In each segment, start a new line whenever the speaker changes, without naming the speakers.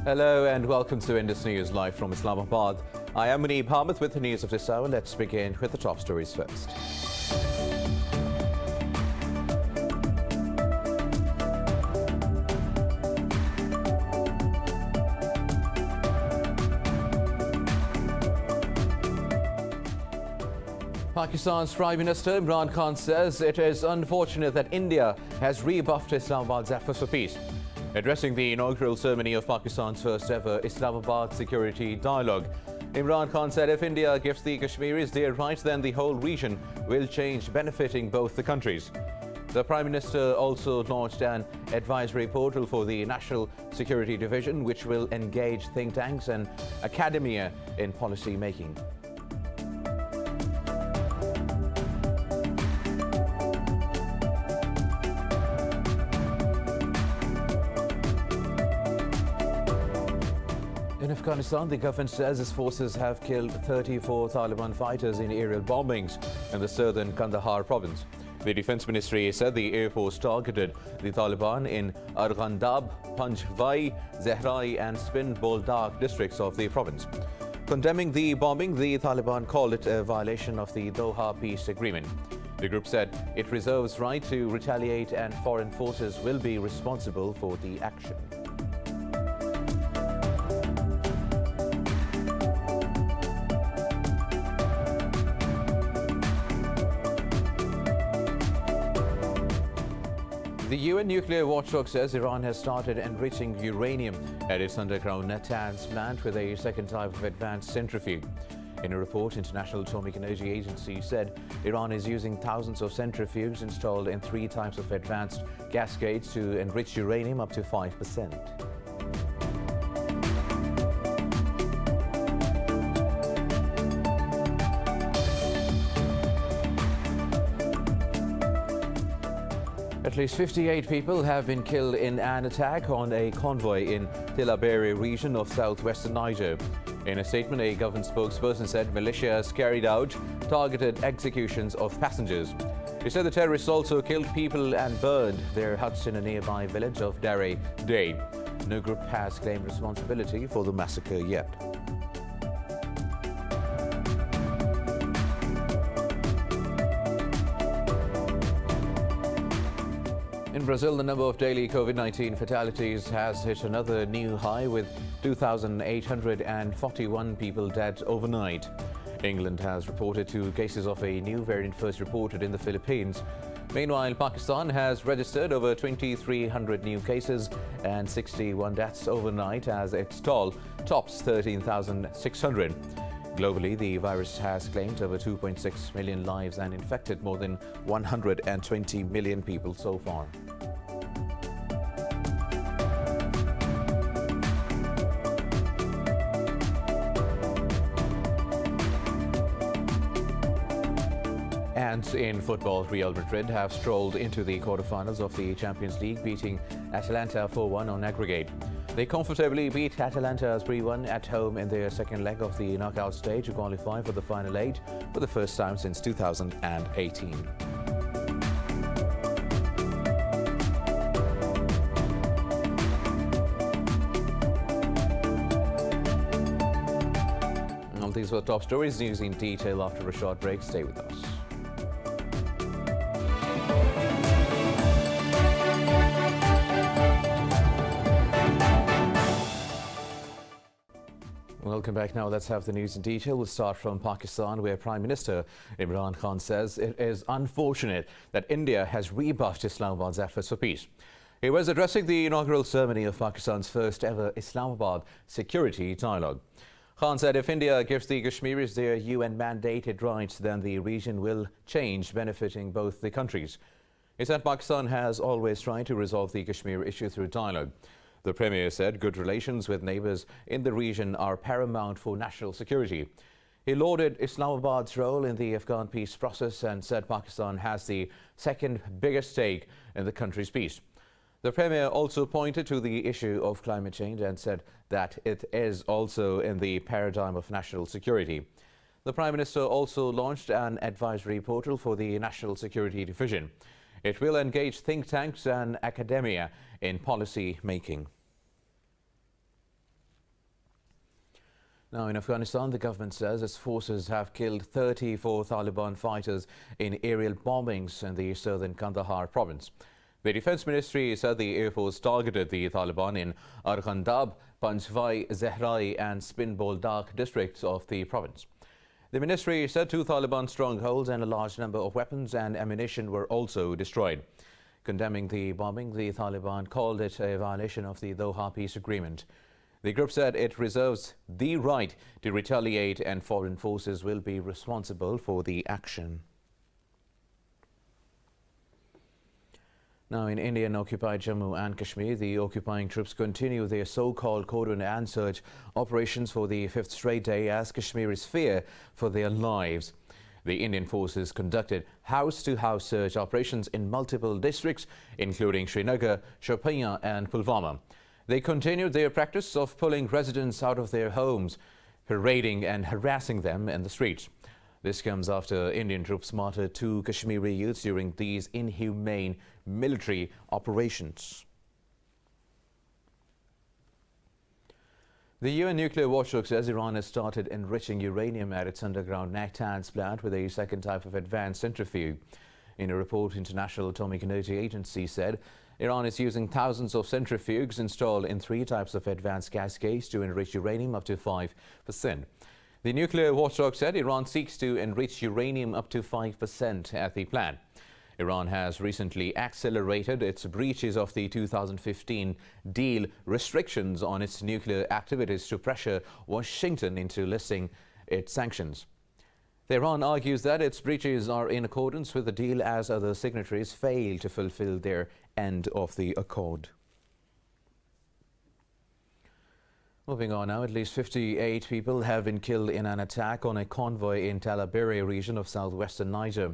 Hello and welcome to Indus News live from Islamabad. I am Munib Ahmed with the news of this hour. Let's begin with the top stories first. Pakistan's Prime Minister Imran Khan says it is unfortunate that India has rebuffed Islamabad's efforts for peace. Addressing the inaugural ceremony of Pakistan's first ever Islamabad Security Dialogue, Imran Khan said if India gives the Kashmiris their rights, then the whole region will change, benefiting both the countries. The Prime Minister also launched an advisory portal for the National Security Division, which will engage think tanks and academia in policy making. In Afghanistan, the government says its forces have killed 34 Taliban fighters in aerial bombings in the southern Kandahar province. The Defense Ministry said the Air Force targeted the Taliban in Arghandab, Panjwai, Zehrai and Spin Boldak districts of the province. Condemning the bombing, the Taliban called it a violation of the Doha peace agreement. The group said it reserves right to retaliate and foreign forces will be responsible for the action. The UN nuclear watchdog says Iran has started enriching uranium at its underground Natanz plant with a second type of advanced centrifuge. In a report, International Atomic Energy Agency said Iran is using thousands of centrifuges installed in 3 types of advanced cascades to enrich uranium up to 5%. At least 58 people have been killed in an attack on a convoy in Tillaberi region of southwestern Niger. In a statement, a government spokesperson said militias carried out targeted executions of passengers. He said the terrorists also killed people and burned their huts in a nearby village of Dare Day. No group has claimed responsibility for the massacre yet. In Brazil, the number of daily COVID-19 fatalities has hit another new high, with 2,841 people dead overnight. England has reported 2 cases of a new variant first reported in the Philippines. Meanwhile, Pakistan has registered over 2,300 new cases and 61 deaths overnight as its toll tops 13,600. Globally, the virus has claimed over 2.6 million lives and infected more than 120 million people so far. And in football, Real Madrid have strolled into the quarterfinals of the Champions League, beating Atalanta 4-1 on aggregate. They comfortably beat Atalanta 3-1 at home in their second leg of the knockout stage to qualify for the final 8 for the first time since 2018. Well, these were top stories. News in detail after a short break. Stay with us. Welcome back. Now let's have the news in detail. We'll start from Pakistan, where Prime Minister Imran Khan says it is unfortunate that India has rebuffed Islamabad's efforts for peace. He was addressing the inaugural ceremony of Pakistan's first ever Islamabad Security Dialogue. Khan said if India gives the Kashmiris their UN-mandated rights, then the region will change, benefiting both the countries. He said Pakistan has always tried to resolve the Kashmir issue through dialogue. The Premier said good relations with neighbours in the region are paramount for national security. He lauded Islamabad's role in the Afghan peace process and said Pakistan has the second biggest stake in the country's peace. The Premier also pointed to the issue of climate change and said that it is also in the paradigm of national security. The Prime Minister also launched an advisory portal for the National Security Division. It will engage think tanks and academia in policy making. Now, in Afghanistan, the government says its forces have killed 34 Taliban fighters in aerial bombings in the southern Kandahar province. The Defense Ministry said the Air Force targeted the Taliban in Arghandab, Panjwai, Zehrai and Spin Boldak districts of the province. The ministry said 2 Taliban strongholds and a large number of weapons and ammunition were also destroyed. Condemning the bombing, the Taliban called it a violation of the Doha peace agreement. The group said it reserves the right to retaliate and foreign forces will be responsible for the action. Now, in Indian-occupied Jammu and Kashmir, the occupying troops continue their so-called cordon and search operations for the 5th straight day as Kashmiris fear for their lives. The Indian forces conducted house-to-house search operations in multiple districts, including Srinagar, Shopian and Pulwama. They continued their practice of pulling residents out of their homes, parading and harassing them in the streets. This comes after Indian troops martyred 2 Kashmiri youths during these inhumane military operations. The UN nuclear watchdog says Iran has started enriching uranium at its underground Natanz plant with a second type of advanced centrifuge. In a report, International Atomic Energy Agency said Iran is using thousands of centrifuges installed in 3 types of advanced cascades to enrich uranium up to 5%. The nuclear watchdog said Iran seeks to enrich uranium up to 5% at the plant. Iran has recently accelerated its breaches of the 2015 deal restrictions on its nuclear activities to pressure Washington into lifting its sanctions. Tehran argues that its breaches are in accordance with the deal as other signatories fail to fulfill their end of the accord. Moving on now, at least 58 people have been killed in an attack on a convoy in Talabere region of southwestern Niger.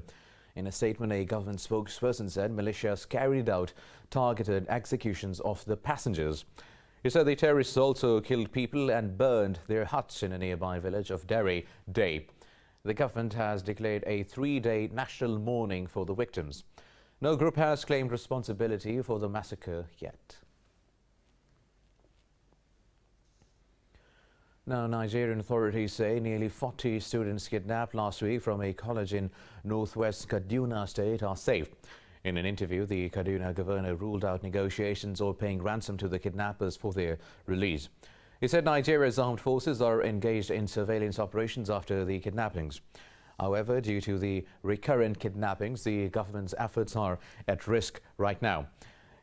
In a statement, a government spokesperson said militias carried out targeted executions of the passengers. He said the terrorists also killed people and burned their huts in a nearby village of Dere Day. The government has declared a 3-day national mourning for the victims. No group has claimed responsibility for the massacre yet. Now, Nigerian authorities say nearly 40 students kidnapped last week from a college in northwest Kaduna State are safe. In an interview, the Kaduna governor ruled out negotiations or paying ransom to the kidnappers for their release. He said Nigeria's armed forces are engaged in surveillance operations after the kidnappings. However, due to the recurrent kidnappings, the government's efforts are at risk right now.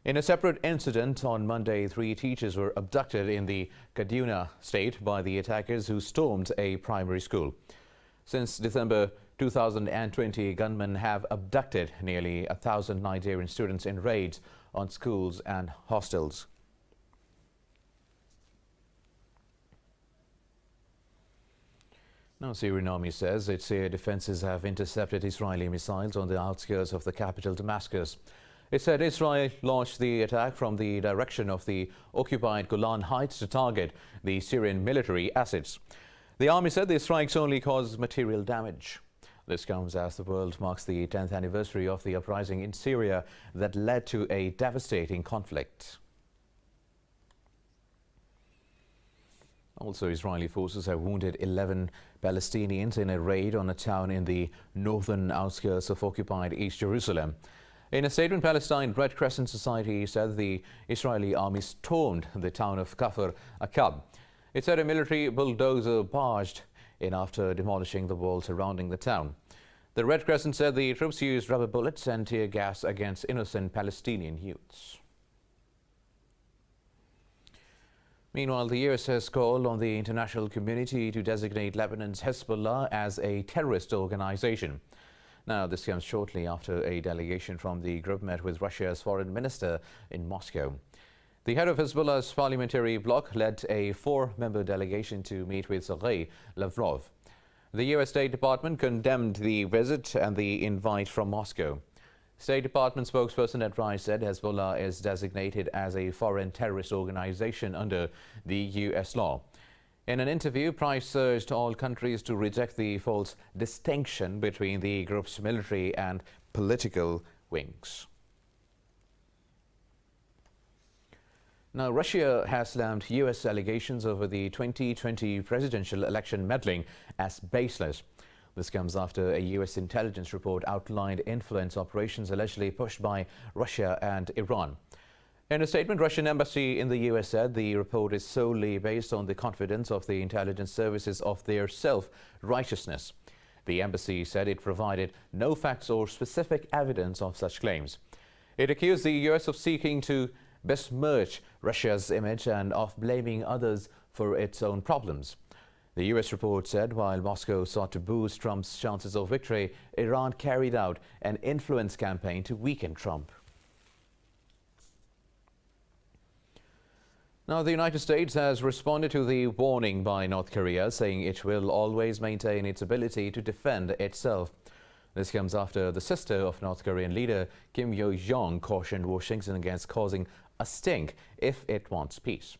In a separate incident on Monday, 3 teachers were abducted in the Kaduna state by the attackers who stormed a primary school. Since December 2020, gunmen have abducted nearly 1,000 Nigerian students in raids on schools and hostels. Now, Syrian army says its air defenses have intercepted Israeli missiles on the outskirts of the capital, Damascus. It said Israel launched the attack from the direction of the occupied Golan Heights to target the Syrian military assets. The army said the strikes only caused material damage. This comes as the world marks the 10th anniversary of the uprising in Syria that led to a devastating conflict. Also, Israeli forces have wounded 11 Palestinians in a raid on a town in the northern outskirts of occupied East Jerusalem. In a statement, Palestine Red Crescent Society said the Israeli army stormed the town of Kafr Akab. It said a military bulldozer barged in after demolishing the wall surrounding the town. The Red Crescent said the troops used rubber bullets and tear gas against innocent Palestinian youths. Meanwhile, the US has called on the international community to designate Lebanon's Hezbollah as a terrorist organization. Now, this comes shortly after a delegation from the group met with Russia's foreign minister in Moscow. The head of Hezbollah's parliamentary bloc led a 4-member delegation to meet with Sergei Lavrov. The U.S. State Department condemned the visit and the invite from Moscow. State Department spokesperson Ed Price said Hezbollah is designated as a foreign terrorist organization under the U.S. law. In an interview, Price urged all countries to reject the false distinction between the group's military and political wings. Now, Russia has slammed US allegations over the 2020 presidential election meddling as baseless. This comes after a US intelligence report outlined influence operations allegedly pushed by Russia and Iran. In a statement, Russian embassy in the US said the report is solely based on the confidence of the intelligence services of their self-righteousness. The embassy said it provided no facts or specific evidence of such claims. It accused the US of seeking to besmirch Russia's image and of blaming others for its own problems. The US report said while Moscow sought to boost Trump's chances of victory, Iran carried out an influence campaign to weaken Trump. Now, the United States has responded to the warning by North Korea, saying it will always maintain its ability to defend itself. This comes after the sister of North Korean leader Kim Yo-jong cautioned Washington against causing a stink if it wants peace.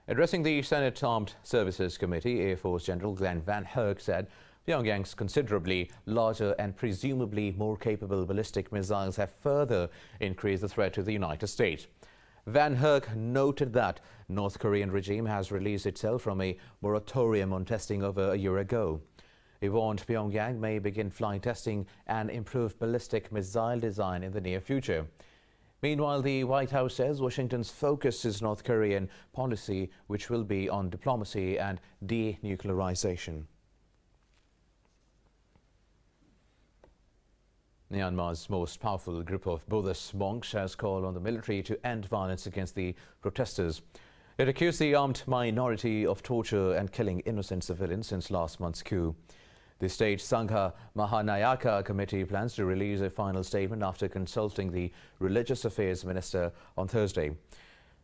Addressing the Senate Armed Services Committee, Air Force General Glenn Van Herk said Pyongyang's considerably larger and presumably more capable ballistic missiles have further increased the threat to the United States. Van Herk noted that North Korean regime has released itself from a moratorium on testing over a year ago. He warned Pyongyang may begin flight testing and improve ballistic missile design in the near future. Meanwhile, the White House says Washington's focus is North Korean policy, which will be on diplomacy and denuclearization. Myanmar's most powerful group of Buddhist monks has called on the military to end violence against the protesters. It accused the armed minority of torture and killing innocent civilians since last month's coup. The state Sangha Mahanayaka committee plans to release a final statement after consulting the Religious Affairs Minister on Thursday.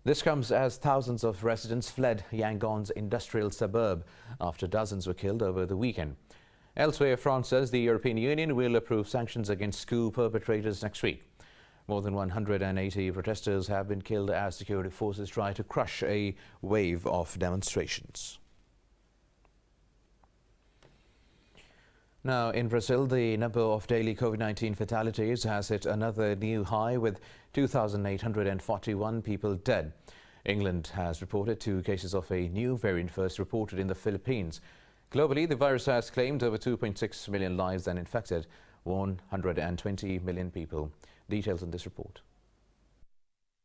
This comes as thousands of residents fled Yangon's industrial suburb after dozens were killed over the weekend. Elsewhere, France says the European Union will approve sanctions against coup perpetrators next week. More than 180 protesters have been killed as security forces try to crush a wave of demonstrations. Now, in Brazil, the number of daily COVID-19 fatalities has hit another new high with 2,841 people dead. England has reported 2 cases of a new variant first reported in the Philippines. Globally, the virus has claimed over 2.6 million lives and infected 120 million people. Details in this report.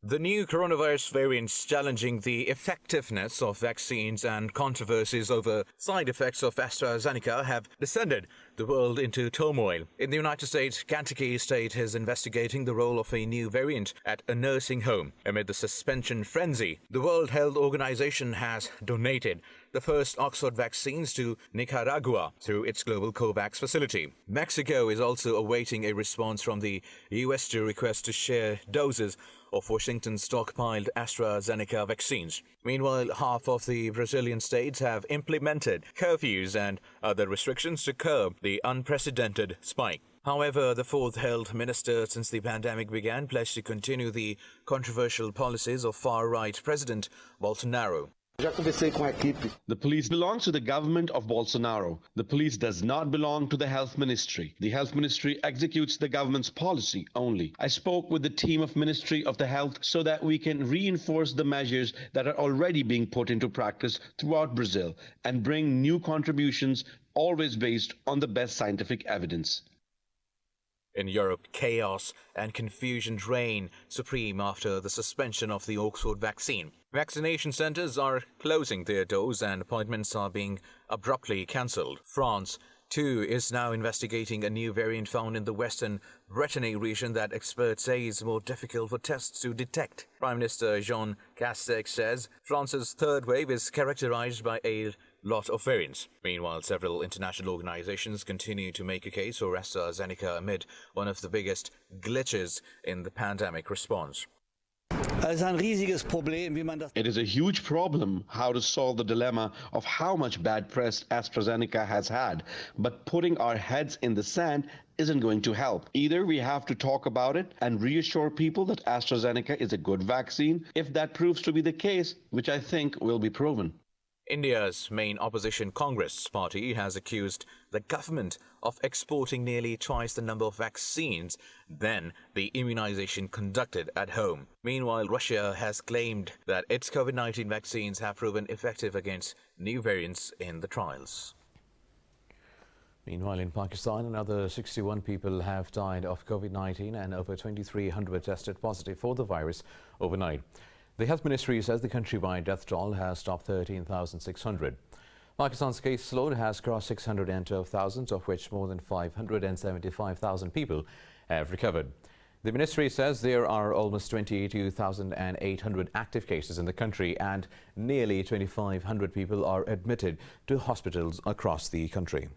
The new coronavirus variants challenging the effectiveness of vaccines and controversies over side effects of AstraZeneca have descended the world into turmoil. In the United States, Kentucky State is investigating the role of a new variant at a nursing home. Amid the suspension frenzy, the World Health Organization has donated the first Oxford vaccines to Nicaragua through its global COVAX facility. Mexico is also awaiting a response from the U.S. to request to share doses of Washington's stockpiled AstraZeneca vaccines. Meanwhile, half of the Brazilian states have implemented curfews and other restrictions to curb the unprecedented spike. However, the fourth health minister since the pandemic began pledged to continue the controversial policies of far-right President Bolsonaro.
The police belongs to the government of Bolsonaro. The police does not belong to the health ministry. The health ministry executes the government's policy only. I spoke with the team of Ministry of the Health so that we can reinforce the measures that are already being put into practice throughout Brazil and bring new contributions always based on the best scientific evidence.
In Europe, chaos and confusion reign supreme after the suspension of the Oxford vaccine. Vaccination centers are closing their doors and appointments are being abruptly cancelled. France, too, is now investigating a new variant found in the western Brittany region that experts say is more difficult for tests to detect. Prime Minister Jean Castex says France's third wave is characterized by a lot of variants. Meanwhile, several international organizations continue to make a case for AstraZeneca amid one of the biggest glitches in the pandemic response.
It is a huge problem how to solve the dilemma of how much bad press AstraZeneca has had, but putting our heads in the sand isn't going to help. Either we have to talk about it and reassure people that AstraZeneca is a good vaccine, if that proves to be the case, which I think will be proven.
India's main opposition Congress party has accused the government of exporting nearly twice the number of vaccines than the immunization conducted at home. Meanwhile, Russia has claimed that its COVID-19 vaccines have proven effective against new variants in the trials. Meanwhile, in Pakistan, another 61 people have died of COVID-19 and over 2,300 tested positive for the virus overnight. The Health Ministry says the countrywide death toll has topped 13,600. Pakistan's caseload has crossed 612,000, of which more than 575,000 people have recovered. The ministry says there are almost 22,800 active cases in the country and nearly 2,500 people are admitted to hospitals across the country.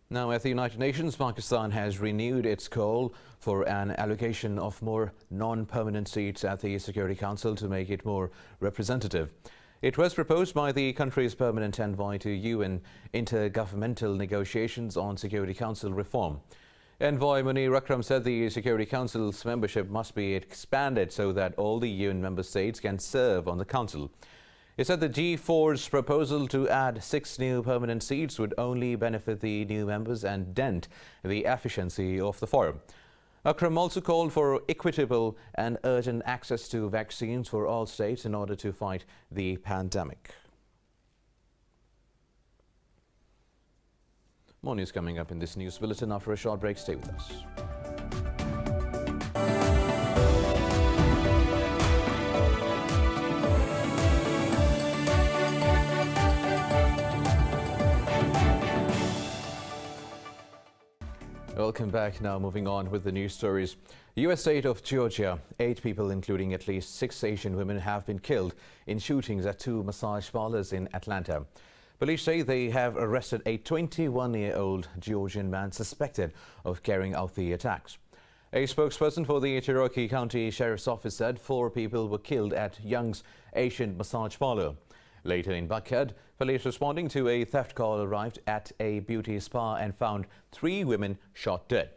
Now, at the United Nations, Pakistan has renewed its call for an allocation of more non-permanent seats at the Security Council to make it more representative. It was proposed by the country's permanent envoy to UN intergovernmental negotiations on Security Council reform. Envoy Munir Akram said the Security Council's membership must be expanded so that all the UN member states can serve on the Council. He said the G4's proposal to add 6 new permanent seats would only benefit the new members and dent the efficiency of the forum. Akram also called for equitable and urgent access to vaccines for all states in order to fight the pandemic. More news coming up in this news bulletin after a short break. Stay with us. Welcome back. Now moving on with the news stories. U.S. state of Georgia, 8 people, including at least 6 Asian women, have been killed in shootings at 2 massage parlors in Atlanta. Police say they have arrested a 21-year-old Georgian man suspected of carrying out the attacks. A spokesperson for the Cherokee County Sheriff's Office said 4 people were killed at Young's Asian massage parlor. Later in Buckhead, police responding to a theft call arrived at a beauty spa and found 3 women shot dead.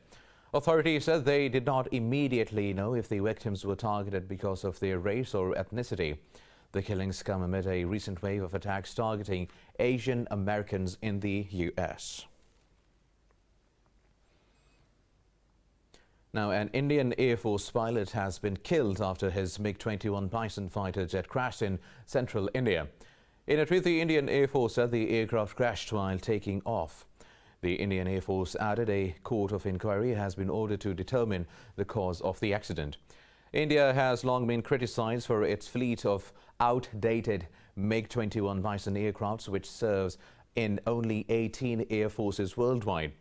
Authorities said they did not immediately know if the victims were targeted because of their race or ethnicity. The killings come amid a recent wave of attacks targeting Asian Americans in the U.S. Now, an Indian Air Force pilot has been killed after his MiG-21 Bison fighter jet crashed in central India. In a tweet, the Indian Air Force said the aircraft crashed while taking off. The Indian Air Force added a court of inquiry has been ordered to determine the cause of the accident. India has long been criticized for its fleet of outdated MiG-21 Bison aircrafts, which serves in only 18 air forces worldwide.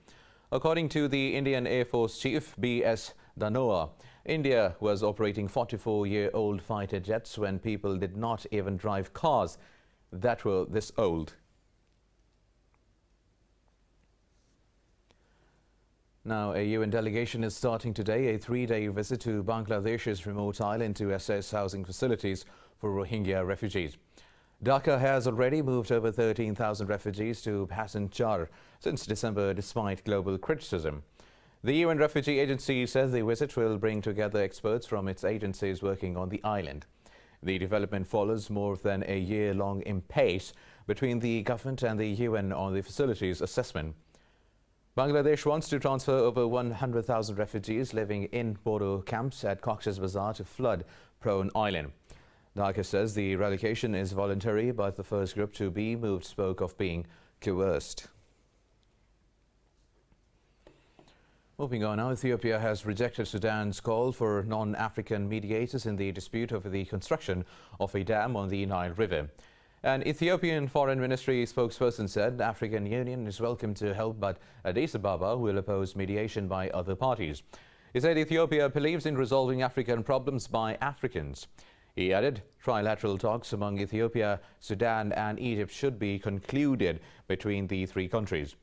According to the Indian Air Force Chief B.S. Dhanoa, India was operating 44-year-old fighter jets when people did not even drive cars that were this old. Now, a UN delegation is starting today a 3-day visit to Bangladesh's remote island to assess housing facilities for Rohingya refugees. Dhaka has already moved over 13,000 refugees to Passenger since December, despite global criticism. The UN Refugee Agency says the visit will bring together experts from its agencies working on the island. The development follows more than a year-long impasse between the government and the UN on the facilities assessment. Bangladesh wants to transfer over 100,000 refugees living in border camps at Cox's Bazar to flood-prone island. Dhaka says the relocation is voluntary, but the first group to be moved spoke of being coerced. Moving on now, Ethiopia has rejected Sudan's call for non-African mediators in the dispute over the construction of a dam on the Nile River. An Ethiopian Foreign Ministry spokesperson said the African Union is welcome to help, but Addis Ababa will oppose mediation by other parties. He said Ethiopia believes in resolving African problems by Africans. He added trilateral talks among Ethiopia, Sudan and Egypt should be concluded between the 3 countries.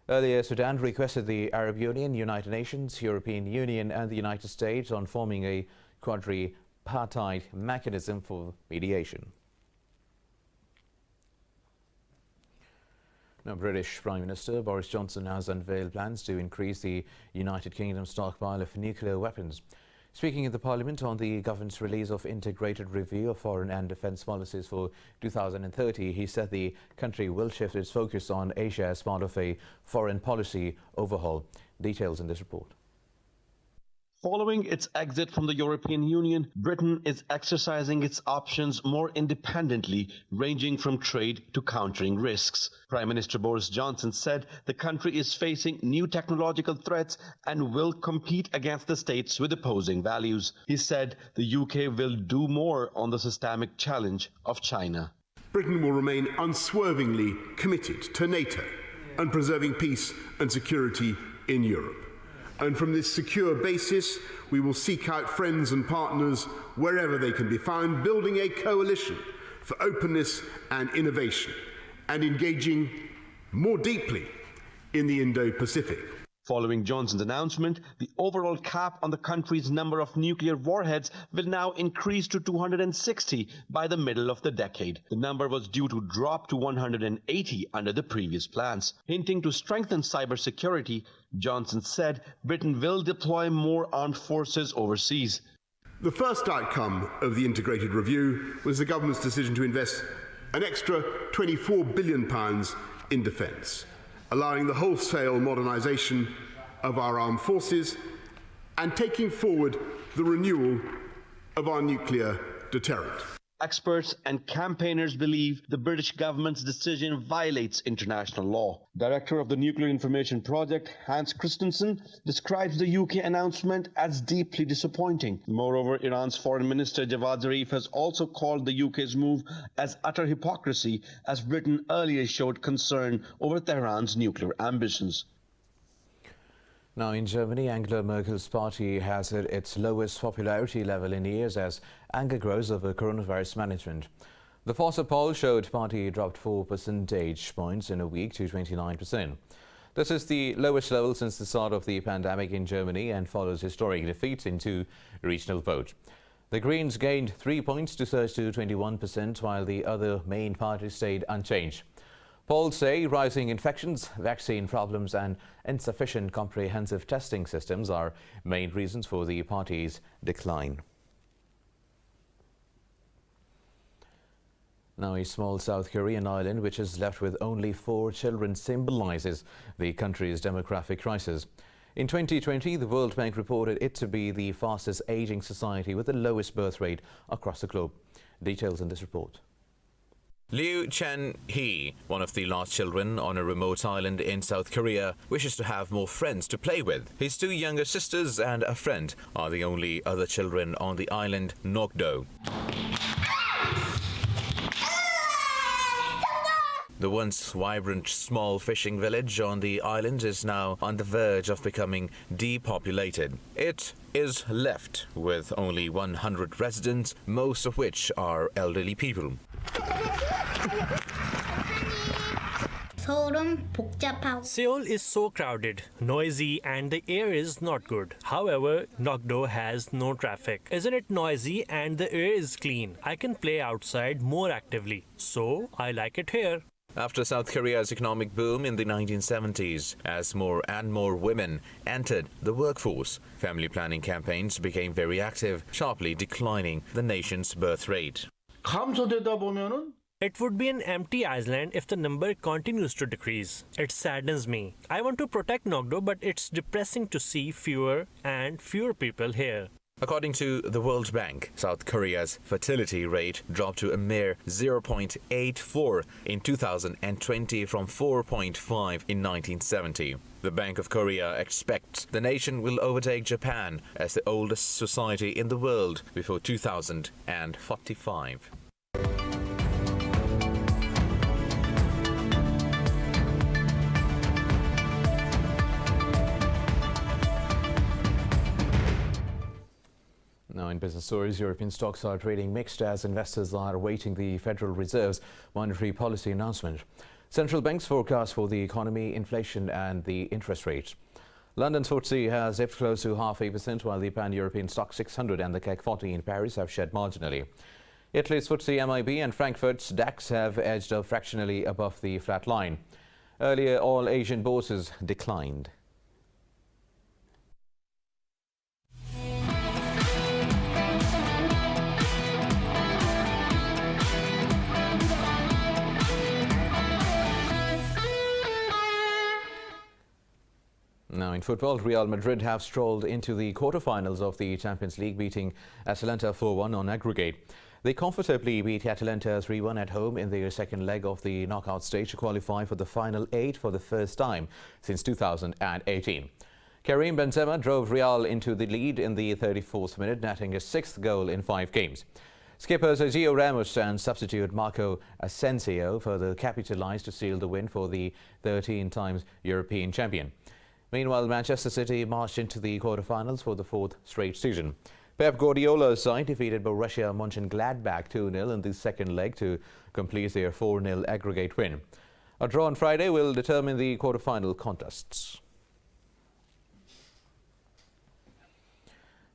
Earlier, Sudan requested the Arab Union, United Nations, European Union and the United States on forming a quadripartite mechanism for mediation. Now, British Prime Minister Boris Johnson has unveiled plans to increase the United Kingdom's stockpile of nuclear weapons. Speaking in the Parliament on the government's release of integrated review of foreign and defence policies for 2030, he said the country will shift its focus on Asia as part of a foreign policy overhaul. Details in this report.
Following its exit from the European Union, Britain is exercising its options more independently, ranging from trade to countering risks. Prime Minister Boris Johnson said the country is facing new technological threats and will compete against the states with opposing values. He said the UK will do more on the systemic challenge of China.
Britain will remain unswervingly committed to NATO and preserving peace and security in Europe. And from this secure basis, we will seek out friends and partners wherever they can be found, building a coalition for openness and innovation, and engaging more deeply in the Indo-Pacific.
Following Johnson's announcement, the overall cap on the country's number of nuclear warheads will now increase to 260 by the middle of the decade. The number was due to drop to 180 under the previous plans. Hinting to strengthen cybersecurity, Johnson said Britain will deploy more armed forces overseas.
The first outcome of the integrated review was the government's decision to invest an extra £24 billion in defence, allowing the wholesale modernisation of our armed forces and taking forward the renewal of our nuclear deterrent.
Experts and campaigners believe the British government's decision violates international law. Director of the Nuclear Information Project, Hans Christensen, describes the UK announcement as deeply disappointing. Moreover, Iran's Foreign Minister Javad Zarif has also called the UK's move as utter hypocrisy, as Britain earlier showed concern over Tehran's nuclear ambitions.
Now in Germany, Angela Merkel's party has hit its lowest popularity level in years as anger grows over coronavirus management. The Forza poll showed party dropped 4 percentage points in a week to 29%. This is the lowest level since the start of the pandemic in Germany and follows historic defeats in 2 regional votes. The Greens gained 3 points to surge to 21%, while the other main parties stayed unchanged. Polls say rising infections, vaccine problems and insufficient comprehensive testing systems are main reasons for the party's decline. Now, a small South Korean island which is left with only 4 children symbolizes the country's demographic crisis. In 2020, the World Bank reported it to be the fastest aging society with the lowest birth rate across the globe. Details in this report. Liu Chen-hee, one of the last children on a remote island in South Korea, wishes to have more friends to play with. His 2 younger sisters and a friend are the only other children on the island Nokdo. The once vibrant small fishing village on the island is now on the verge of becoming depopulated. It is left with only 100 residents, most of which are elderly people.
Seoul is so crowded, noisy, and the air is not good. However, Nokdo has no traffic. Isn't it noisy and the air is clean? I can play outside more actively, so I like it here.
After South Korea's economic boom in the 1970s, as more and more women entered the workforce, family planning campaigns became very active, sharply declining the nation's birth rate.
It would be an empty island if the number continues to decrease. It saddens me. I want to protect Nokdo, but it's depressing to see fewer and fewer people here.
According to the World Bank, South Korea's fertility rate dropped to a mere 0.84 in 2020 from 4.5 in 1970. The Bank of Korea expects the nation will overtake Japan as the oldest society in the world before 2045. Now in business stories, European stocks are trading mixed as investors are awaiting the Federal Reserve's monetary policy announcement. Central banks forecast for the economy, inflation and the interest rates. London's FTSE has dipped close to 0.5%, while the Pan-European Stock 600 and the CAC 40 in Paris have shed marginally. Italy's FTSE MIB and Frankfurt's DAX have edged up fractionally above the flat line. Earlier, all Asian bourses declined. Now in football, Real Madrid have strolled into the quarterfinals of the Champions League, beating Atalanta 4-1 on aggregate. They comfortably beat Atalanta 3-1 at home in their second leg of the knockout stage to qualify for the final 8 for the first time since 2018. Karim Benzema drove Real into the lead in the 34th minute, netting his 6th goal in 5 games. Skipper Sergio Ramos and substitute Marco Asensio further capitalised to seal the win for the 13-time European champion. Meanwhile, Manchester City marched into the quarterfinals for the 4th straight season. Pep Guardiola's side defeated Borussia Mönchengladbach 2-0 in the second leg to complete their 4-0 aggregate win. A draw on Friday will determine the quarterfinal contests.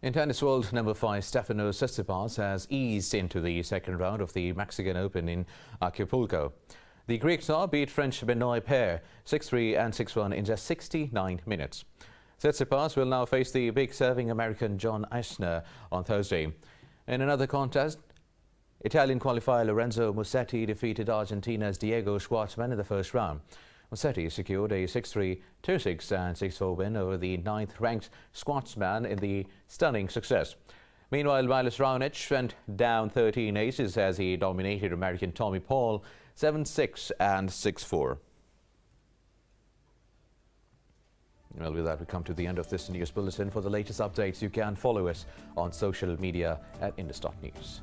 In tennis world, number 5 Stefanos Tsitsipas has eased into the second round of the Mexican Open in Acapulco. The Greek star beat French Benoit Paire 6-3 and 6-1 in just 69 minutes. Tsitsipas will now face the big serving American John Isner on Thursday. In another contest, Italian qualifier Lorenzo Musetti defeated Argentina's Diego Schwartzman in the first round. Musetti secured a 6-3, 2-6 and 6-4 win over the 9th-ranked Schwartzman in the stunning success. Meanwhile, Milos Raonic went down 13 aces as he dominated American Tommy Paul 7-6 and 6-4. Well, with that, we come to the end of this news bulletin. For the latest updates, you can follow us on social media at Indus.News.